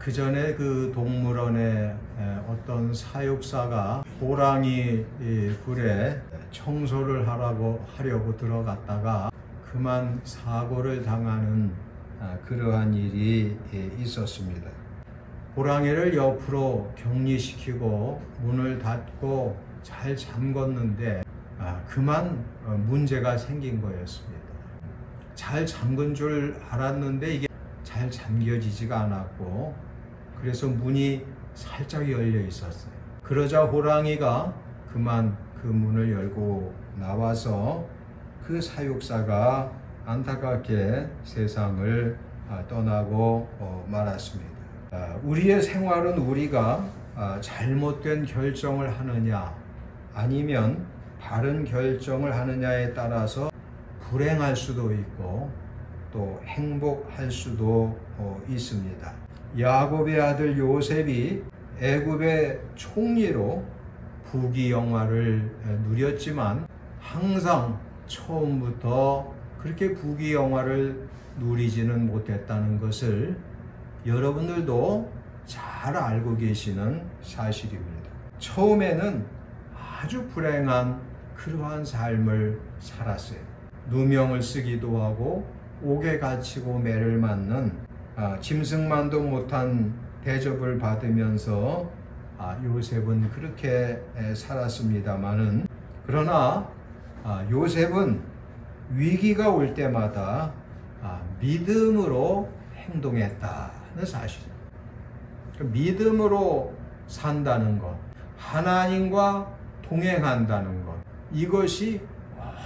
그 전에 그 동물원에 어떤 사육사가 호랑이 굴에 청소를 하려고 들어갔다가 그만 사고를 당하는 그러한 일이 있었습니다. 호랑이를 옆으로 격리시키고 문을 닫고 잘 잠궜는데 그만 문제가 생긴 거였습니다. 잘 잠근 줄 알았는데 이게 잘 잠겨지지가 않았고, 그래서 문이 살짝 열려 있었어요. 그러자 호랑이가 그만 그 문을 열고 나와서 그 사육사가 안타깝게 세상을 떠나고 말았습니다. 우리의 생활은 우리가 잘못된 결정을 하느냐 아니면 바른 결정을 하느냐에 따라서 불행할 수도 있고 또 행복할 수도 있습니다. 야곱의 아들 요셉이 애굽의 총리로 부귀영화를 누렸지만 항상 처음부터 그렇게 부귀영화를 누리지는 못했다는 것을 여러분들도 잘 알고 계시는 사실입니다. 처음에는 아주 불행한 그러한 삶을 살았어요. 누명을 쓰기도 하고 옥에 갇히고 매를 맞는 짐승만도 못한 대접을 받으면서 요셉은 그렇게 살았습니다마는, 그러나 요셉은 위기가 올 때마다 믿음으로 행동했다는 사실입니다. 믿음으로 산다는 것, 하나님과 동행한다는 것, 이것이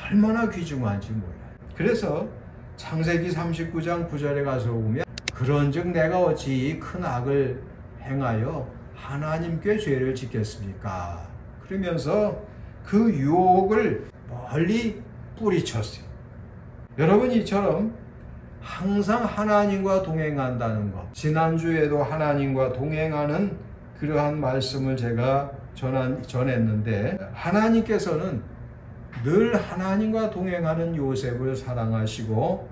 얼마나 귀중한지 몰라요. 그래서 창세기 39장 9절에 가서 보면 그런즉 내가 어찌 이 큰 악을 행하여 하나님께 죄를 짓겠습니까? 그러면서 그 유혹을 멀리 뿌리쳤어요. 여러분, 이처럼 항상 하나님과 동행한다는 것, 지난주에도 하나님과 동행하는 그러한 말씀을 제가 전했는데, 하나님께서는 늘 하나님과 동행하는 요셉을 사랑하시고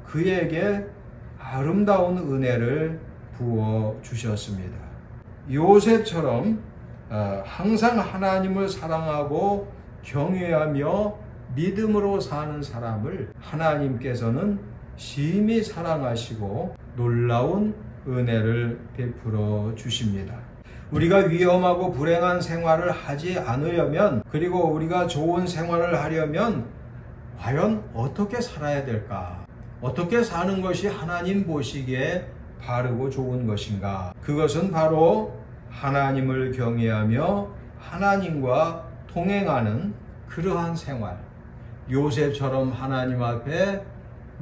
그에게 아름다운 은혜를 부어 주셨습니다. 요셉처럼 항상 하나님을 사랑하고 경외하며 믿음으로 사는 사람을 하나님께서는 심히 사랑하시고 놀라운 은혜를 베풀어 주십니다. 우리가 위험하고 불행한 생활을 하지 않으려면, 그리고 우리가 좋은 생활을 하려면 과연 어떻게 살아야 될까? 어떻게 사는 것이 하나님 보시기에 바르고 좋은 것인가? 그것은 바로 하나님을 경외하며 하나님과 동행하는 그러한 생활, 요셉처럼 하나님 앞에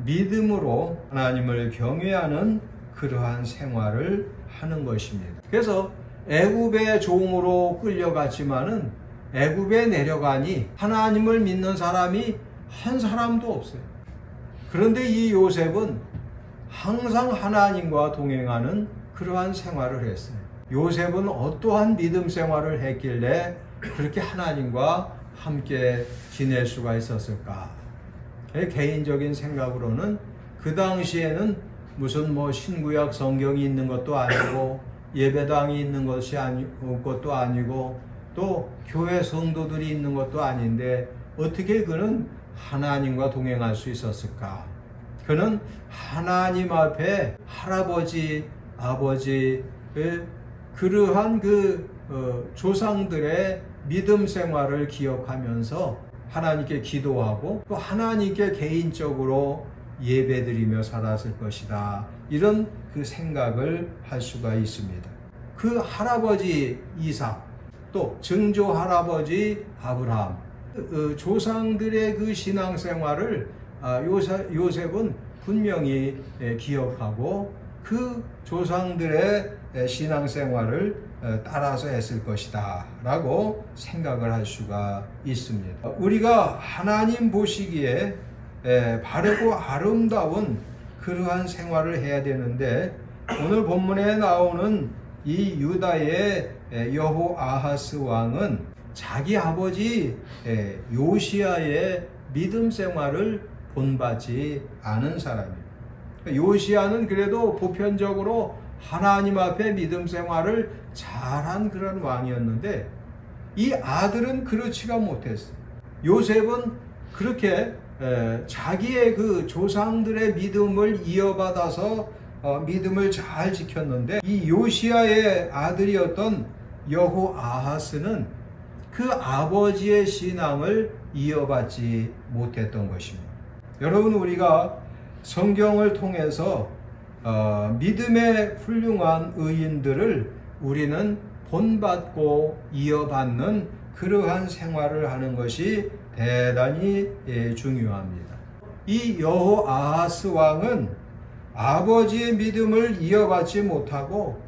믿음으로 하나님을 경외하는 그러한 생활을 하는 것입니다. 그래서 애굽의 종으로 끌려갔지만은 애굽에 내려가니 하나님을 믿는 사람이 한 사람도 없어요. 그런데 이 요셉은 항상 하나님과 동행하는 그러한 생활을 했어요. 요셉은 어떠한 믿음 생활을 했길래 그렇게 하나님과 함께 지낼 수가 있었을까? 개인적인 생각으로는 그 당시에는 무슨 신구약 성경이 있는 것도 아니고 예배당이 있는 것도 아니고 또 교회 성도들이 있는 것도 아닌데 어떻게 그는 하나님과 동행할 수 있었을까? 그는 하나님 앞에 할아버지, 아버지의 그러한 조상들의 믿음 생활을 기억하면서 하나님께 기도하고 또 하나님께 개인적으로 예배드리며 살았을 것이다. 이런 그 생각을 할 수가 있습니다. 그 할아버지 이삭, 또 증조 할아버지 아브라함, 조상들의 그 신앙생활을 요셉은 분명히 기억하고 그 조상들의 신앙생활을 따라서 했을 것이다 라고 생각을 할 수가 있습니다. 우리가 하나님 보시기에 바르고 아름다운 그러한 생활을 해야 되는데, 오늘 본문에 나오는 이 유다의 여호아하스 왕은 자기 아버지 요시야의 믿음 생활을 본받지 않은 사람입니다. 요시야는 그래도 보편적으로 하나님 앞에 믿음 생활을 잘한 그런 왕이었는데 이 아들은 그렇지가 못했어요. 요셉은 그렇게 자기의 그 조상들의 믿음을 이어받아서 믿음을 잘 지켰는데 이 요시야의 아들이었던 여호아하스는 그 아버지의 신앙을 이어받지 못했던 것입니다. 여러분, 우리가 성경을 통해서 믿음의 훌륭한 의인들을 우리는 본받고 이어받는 그러한 생활을 하는 것이 대단히 중요합니다. 이 여호아하스 왕은 아버지의 믿음을 이어받지 못하고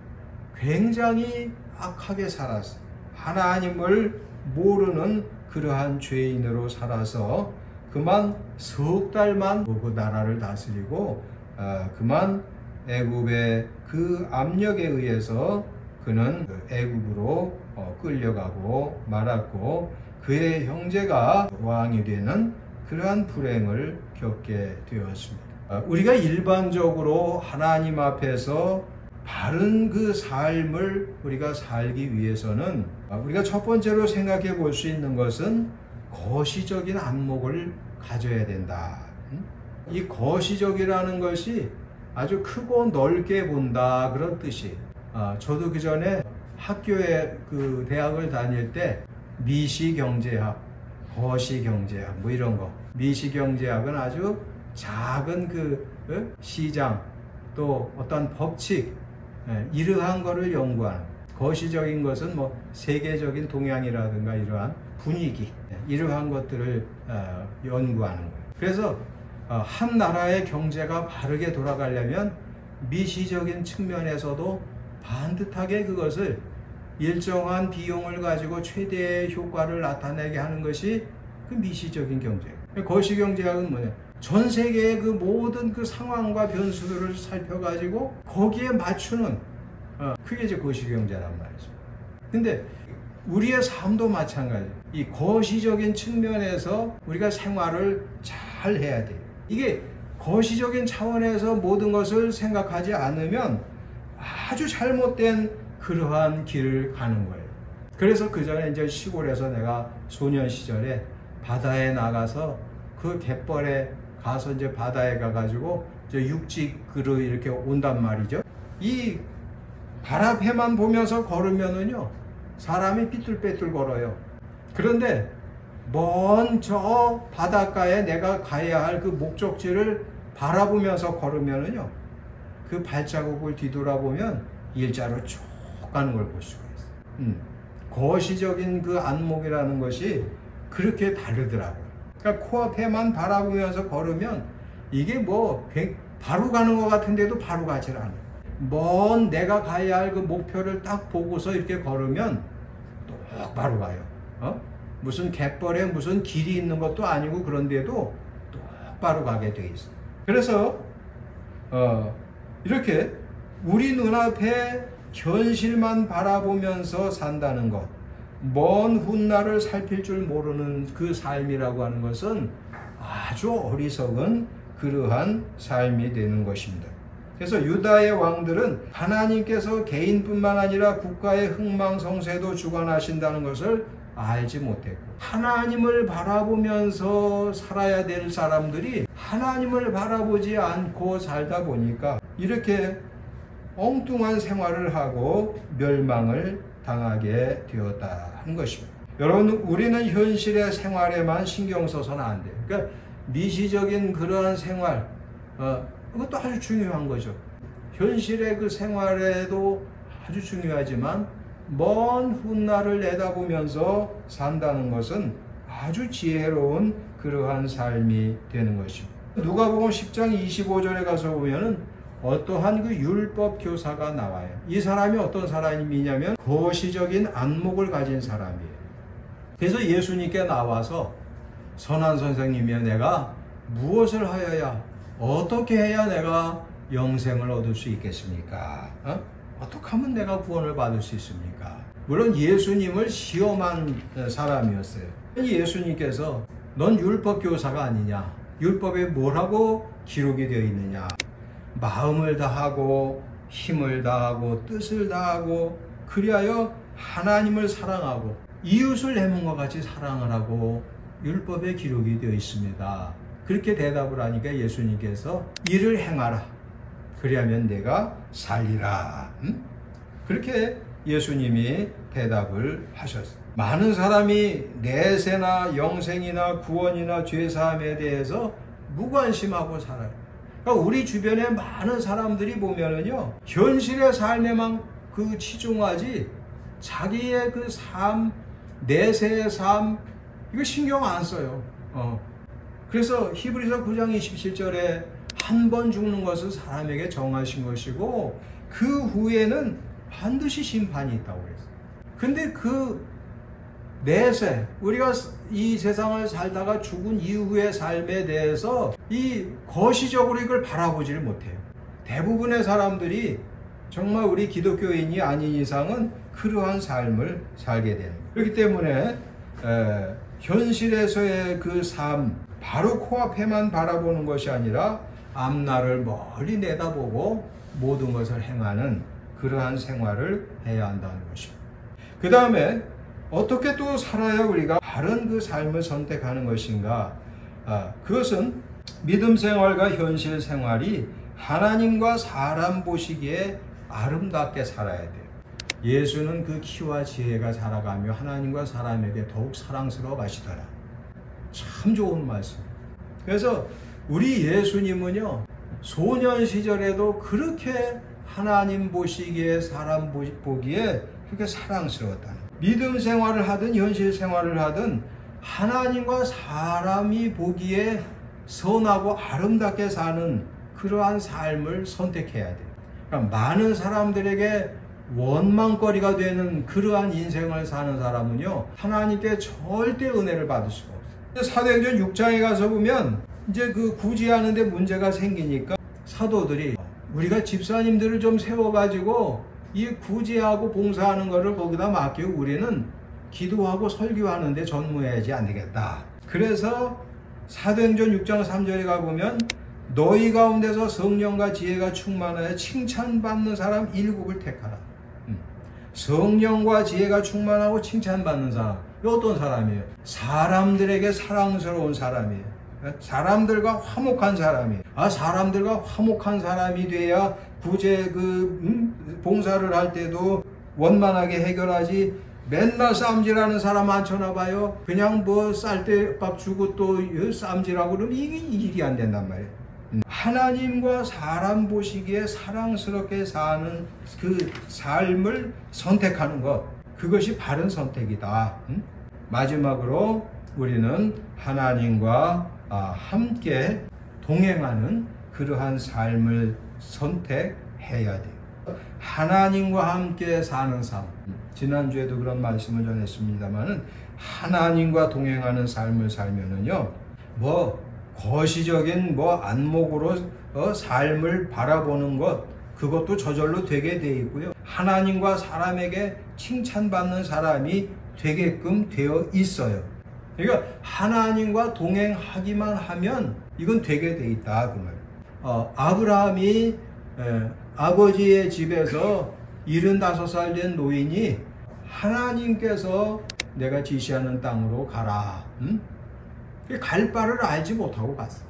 굉장히 악하게 살았어요. 하나님을 모르는 그러한 죄인으로 살아서 그만 석 달만 그 나라를 다스리고 그만 애굽의 그 압력에 의해서 그는 애굽으로 끌려가고 말았고 그의 형제가 왕이 되는 그러한 불행을 겪게 되었습니다. 우리가 일반적으로 하나님 앞에서 바른 그 삶을 우리가 살기 위해서는 우리가 첫 번째로 생각해 볼 수 있는 것은 거시적인 안목을 가져야 된다. 이 거시적이라는 것이 아주 크고 넓게 본다 그런 뜻이에요. 저도 그 전에 학교에 그 대학을 다닐 때 미시경제학, 거시경제학 뭐 이런 거. 미시경제학은 아주 작은 그 시장 또 어떤 법칙 이러한 거를 연구하는, 거시적인 것은 뭐 세계적인 동향이라든가 이러한 분위기 이러한 것들을 연구하는 거예요. 그래서 한 나라의 경제가 바르게 돌아가려면 미시적인 측면에서도 반듯하게 그것을 일정한 비용을 가지고 최대의 효과를 나타내게 하는 것이 그 미시적인 경제예요. 거시경제학은 뭐냐? 전 세계의 그 모든 그 상황과 변수들을 살펴가지고 거기에 맞추는 그게 이제 거시경제란 말이죠. 근데 우리의 삶도 마찬가지. 이 거시적인 측면에서 우리가 생활을 잘 해야 돼요. 이게 거시적인 차원에서 모든 것을 생각하지 않으면 아주 잘못된 그러한 길을 가는 거예요. 그래서 그 전에 이제 시골에서 내가 소년 시절에 바다에 나가서 그 갯벌에 가서 이제 바다에 가가지고 육지그로 이렇게 온단 말이죠. 이 발 앞에만 보면서 걸으면은요, 사람이 삐뚤빼뚤 걸어요. 그런데 먼 저 바닷가에 내가 가야 할 그 목적지를 바라보면서 걸으면은요, 그 발자국을 뒤돌아보면 일자로 쭉 가는 걸 볼 수가 있어요. 거시적인 그 안목이라는 것이 그렇게 다르더라고요. 그러니까 코앞에만 바라보면서 걸으면 이게 뭐 바로 가는 것 같은데도 바로 가질 않아요. 먼 내가 가야 할 그 목표를 딱 보고서 이렇게 걸으면 똑바로 가요. 무슨 갯벌에 무슨 길이 있는 것도 아니고 그런데도 똑바로 가게 돼 있어요. 그래서 이렇게 우리 눈앞에 현실만 바라보면서 산다는 것, 먼 훗날을 살필 줄 모르는 그 삶이라고 하는 것은 아주 어리석은 그러한 삶이 되는 것입니다. 그래서 유다의 왕들은 하나님께서 개인뿐만 아니라 국가의 흥망성쇠도 주관하신다는 것을 알지 못했고, 하나님을 바라보면서 살아야 될 사람들이 하나님을 바라보지 않고 살다 보니까 이렇게 엉뚱한 생활을 하고 멸망을 당하게 되었다는 것입니다. 여러분, 우리는 현실의 생활에만 신경 써서는 안 돼요. 그러니까 미시적인 그러한 생활, 그것도 아주 중요한 거죠. 현실의 그 생활에도 아주 중요하지만 먼 훗날을 내다보면서 산다는 것은 아주 지혜로운 그러한 삶이 되는 것입니다. 누가복음 10장 25절에 가서 보면은 어떠한 그 율법 교사가 나와요. 이 사람이 어떤 사람이냐면 거시적인 안목을 가진 사람이에요. 그래서 예수님께 나와서 선한 선생님이여, 내가 무엇을 하여야, 어떻게 해야 내가 영생을 얻을 수 있겠습니까? 어떻게 하면 내가 구원을 받을 수 있습니까? 물론 예수님을 시험한 사람이었어요. 예수님께서 넌 율법 교사가 아니냐? 율법에 뭐라고 기록이 되어 있느냐? 마음을 다하고 힘을 다하고 뜻을 다하고 그리하여 하나님을 사랑하고 이웃을 내 몸과 같이 사랑을 하고 율법에 기록이 되어 있습니다. 그렇게 대답을 하니까 예수님께서 이를 행하라. 그리하면 내가 살리라. 그렇게 예수님이 대답을 하셨어요. 많은 사람이 내세나 영생이나 구원이나 죄사함에 대해서 무관심하고 살아요. 그러니까 우리 주변에 많은 사람들이 보면은요, 현실의 삶에만 그 치중하지 자기의 그 삶, 내세의 삶, 이거 신경 안 써요. 그래서 히브리서 9장 27절에 한 번 죽는 것은 사람에게 정하신 것이고 그 후에는 반드시 심판이 있다고 그랬어요. 근데 그 내세, 우리가 이 세상을 살다가 죽은 이후의 삶에 대해서 이 거시적으로 이걸 바라보지를 못해요. 대부분의 사람들이 정말 우리 기독교인이 아닌 이상은 그러한 삶을 살게 됩니다. 그렇기 때문에 현실에서의 그 삶, 바로 코앞에만 바라보는 것이 아니라 앞날을 멀리 내다보고 모든 것을 행하는 그러한 생활을 해야 한다는 것입니다. 그 다음에 어떻게 또 살아야 우리가 바른 그 삶을 선택하는 것인가? 그것은 믿음 생활과 현실 생활이 하나님과 사람 보시기에 아름답게 살아야 돼요. 예수는 그 키와 지혜가 자라가며 하나님과 사람에게 더욱 사랑스러워 가시더라. 참 좋은 말씀. 그래서 우리 예수님은요, 소년 시절에도 그렇게 하나님 보시기에 사람 보기에 그렇게 사랑스러웠다는 거예요. 믿음 생활을 하든 현실 생활을 하든 하나님과 사람이 보기에 선하고 아름답게 사는 그러한 삶을 선택해야 돼요. 그러니까 많은 사람들에게 원망거리가 되는 그러한 인생을 사는 사람은요, 하나님께 절대 은혜를 받을 수가 없어요. 사도행전 6장에 가서 보면 이제 그 구제하는데 문제가 생기니까 사도들이 우리가 집사님들을 좀 세워가지고 이 구제하고 봉사하는 거를 거기다 맡기고 우리는 기도하고 설교하는데 전무해야지 안 되겠다. 그래서 사도행전 6장 3절에 가보면 너희 가운데서 성령과 지혜가 충만하여 칭찬받는 사람 7을 택하라. 성령과 지혜가 충만하고 칭찬받는 사람. 이 어떤 사람이에요? 사람들에게 사랑스러운 사람이에요. 사람들과 화목한 사람이에요. 사람들과 화목한 사람이 돼야 구제 봉사를 할 때도 원만하게 해결하지. 맨날 쌈질하는 사람 많잖아 봐요. 그냥 뭐 쌀때밥 주고 또 쌈질하고 그러면 이게 일이 안 된단 말이에요. 하나님과 사람 보시기에 사랑스럽게 사는 그 삶을 선택하는 것, 그것이 바른 선택이다. 마지막으로 우리는 하나님과 함께 동행하는 그러한 삶을 선택해야 돼요. 하나님과 함께 사는 삶. 지난주에도 그런 말씀을 전했습니다만은 하나님과 동행하는 삶을 살면은요, 거시적인 안목으로 삶을 바라보는 것, 그것도 저절로 되게 돼 있고요. 하나님과 사람에게 칭찬받는 사람이 되게끔 되어 있어요. 그러니까 하나님과 동행하기만 하면 이건 되게 돼 있다 그 말. 아브라함이 아버지의 집에서 75살 된 노인이 하나님께서 내가 지시하는 땅으로 가라. 갈 바를 알지 못하고 갔어.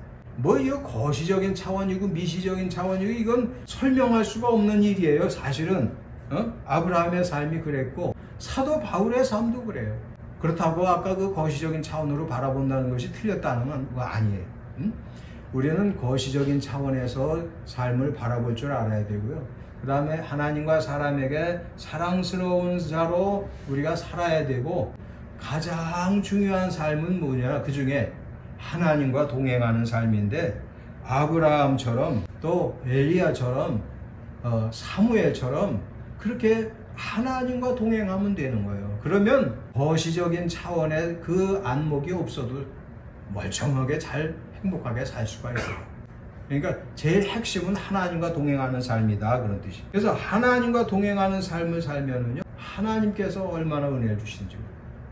이거 거시적인 차원이고 미시적인 차원이고 이건 설명할 수가 없는 일이에요. 사실은 아브라함의 삶이 그랬고 사도 바울의 삶도 그래요. 그렇다고 아까 그 거시적인 차원으로 바라본다는 것이 틀렸다는 건 아니에요. 우리는 거시적인 차원에서 삶을 바라볼 줄 알아야 되고요. 그 다음에 하나님과 사람에게 사랑스러운 자로 우리가 살아야 되고, 가장 중요한 삶은 뭐냐? 그 중에 하나님과 동행하는 삶인데, 아브라함처럼 또 엘리야처럼 사무엘처럼 그렇게 하나님과 동행하면 되는 거예요. 그러면 거시적인 차원의 그 안목이 없어도 멀쩡하게 잘 행복하게 살 수가 있어요. 그러니까 제일 핵심은 하나님과 동행하는 삶이다 그런 뜻이에요. 그래서 하나님과 동행하는 삶을 살면은요, 하나님께서 얼마나 은혜를 주신지.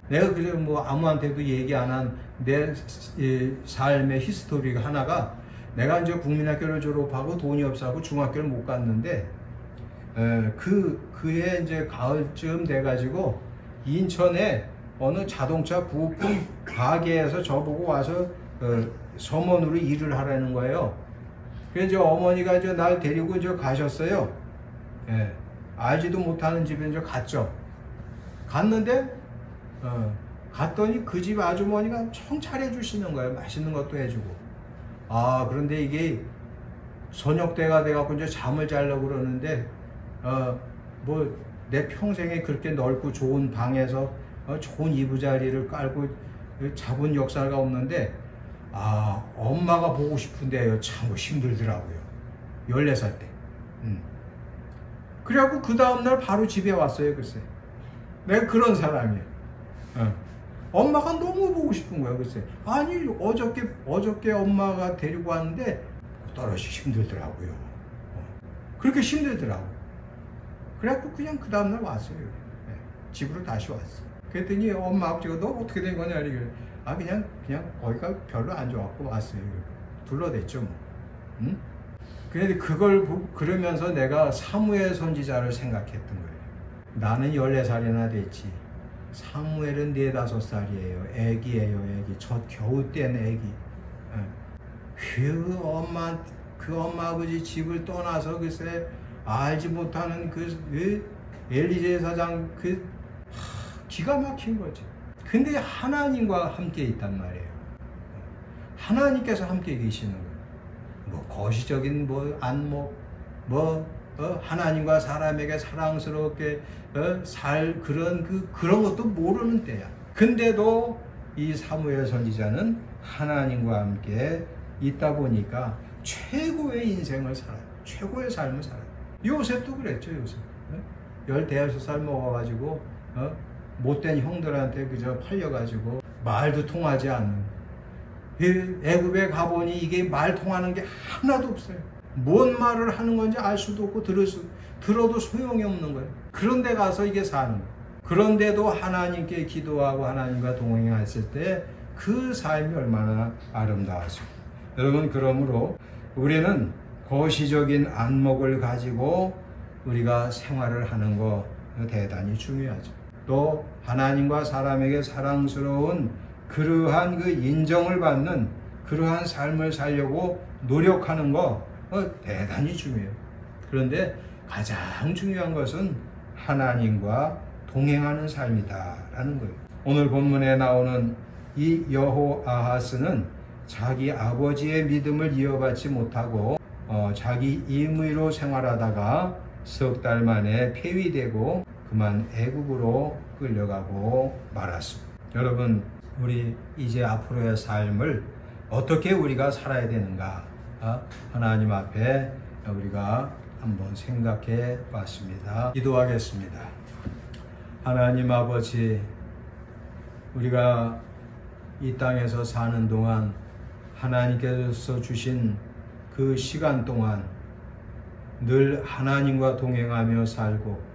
내가 그래 아무한테도 얘기 안 한 내 삶의 히스토리가 하나가, 내가 이제 국민학교를 졸업하고 돈이 없어서 중학교를 못 갔는데 그해 이제 가을쯤 돼가지고 인천에 어느 자동차 부품 가게에서 저보고 와서 서원으로 일을 하라는 거예요. 그래서 이제 어머니가 이제 날 데리고 이제 가셨어요. 예, 알지도 못하는 집에 이제 갔죠. 갔는데 갔더니 그 집 아주머니가 엄청 차려주시는 거예요. 맛있는 것도 해주고. 아, 그런데 이게 저녁 때가 돼갖고 이제 잠을 자려고 그러는데 뭐 내 평생에 그렇게 넓고 좋은 방에서 좋은 이부자리를 깔고 자본 역사가 없는데, 아, 엄마가 보고 싶은데요. 참 힘들더라고요. 14살 때. 그래갖고 그 다음날 바로 집에 왔어요. 글쎄. 내가 그런 사람이에요. 엄마가 너무 보고 싶은 거야. 글쎄. 아니, 어저께 엄마가 데리고 왔는데 떨어지 힘들더라고요. 그렇게 힘들더라고. 그래갖고 그냥 그 다음날 왔어요. 네. 집으로 다시 왔어. 그랬더니 엄마 아버지가 너 어떻게 된 거냐 이래. 아, 그냥 거기가 별로 안 좋았고 왔어요. 둘러댔죠 뭐. 응? 그런데 그걸 그러면서 내가 사무엘 선지자를 생각했던 거예요. 나는 14살이나 됐지. 사무엘은 4, 5살이에요. 애기예요, 애기. 저 겨우 뗀 애기. 그 엄마 아버지 집을 떠나서 글쎄 알지 못하는 그 엘리제 사장 기가 막힌 거지. 근데 하나님과 함께 있단 말이에요. 하나님께서 함께 계시는 거예요. 뭐 거시적인 뭐 안목 하나님과 사람에게 사랑스럽게 살 그런 것도 모르는 때야. 근데도 이 사무엘 선지자는 하나님과 함께 있다 보니까 최고의 인생을 살아요. 최고의 삶을 살아요. 요셉도 그랬죠. 요셉 15살 먹어가지고 못된 형들한테 그저 팔려가지고 말도 통하지 않는, 애굽에 가보니 이게 말 통하는 게 하나도 없어요. 뭔 말을 하는 건지 알 수도 없고 들어도 소용이 없는 거예요. 그런데 가서 이게 사는 거예요. 그런데도 하나님께 기도하고 하나님과 동행했을 때 그 삶이 얼마나 아름다워서. 여러분, 그러므로 우리는 거시적인 안목을 가지고 우리가 생활을 하는 거 대단히 중요하죠. 또 하나님과 사람에게 사랑스러운 그러한 그 인정을 받는 그러한 삶을 살려고 노력하는 거 대단히 중요해요. 그런데 가장 중요한 것은 하나님과 동행하는 삶이다라는 거예요. 오늘 본문에 나오는 이 여호아하스는 자기 아버지의 믿음을 이어받지 못하고 자기 임의로 생활하다가 석 달 만에 폐위되고 그만 애국으로 끌려가고 말았습니다. 여러분, 우리 이제 앞으로의 삶을 어떻게 우리가 살아야 되는가? 하나님 앞에 우리가 한번 생각해 봤습니다. 기도하겠습니다. 하나님 아버지, 우리가 이 땅에서 사는 동안 하나님께서 주신 그 시간 동안 늘 하나님과 동행하며 살고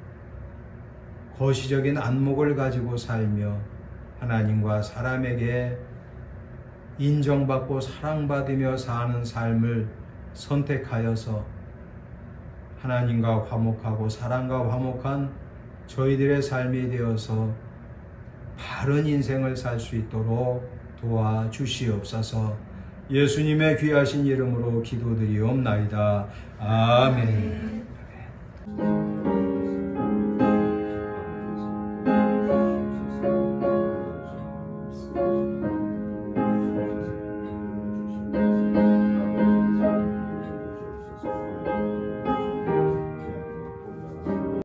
거시적인 안목을 가지고 살며 하나님과 사람에게 인정받고 사랑받으며 사는 삶을 선택하여서 하나님과 화목하고 사랑과 화목한 저희들의 삶이 되어서 바른 인생을 살 수 있도록 도와주시옵소서. 예수님의 귀하신 이름으로 기도드리옵나이다. 아멘.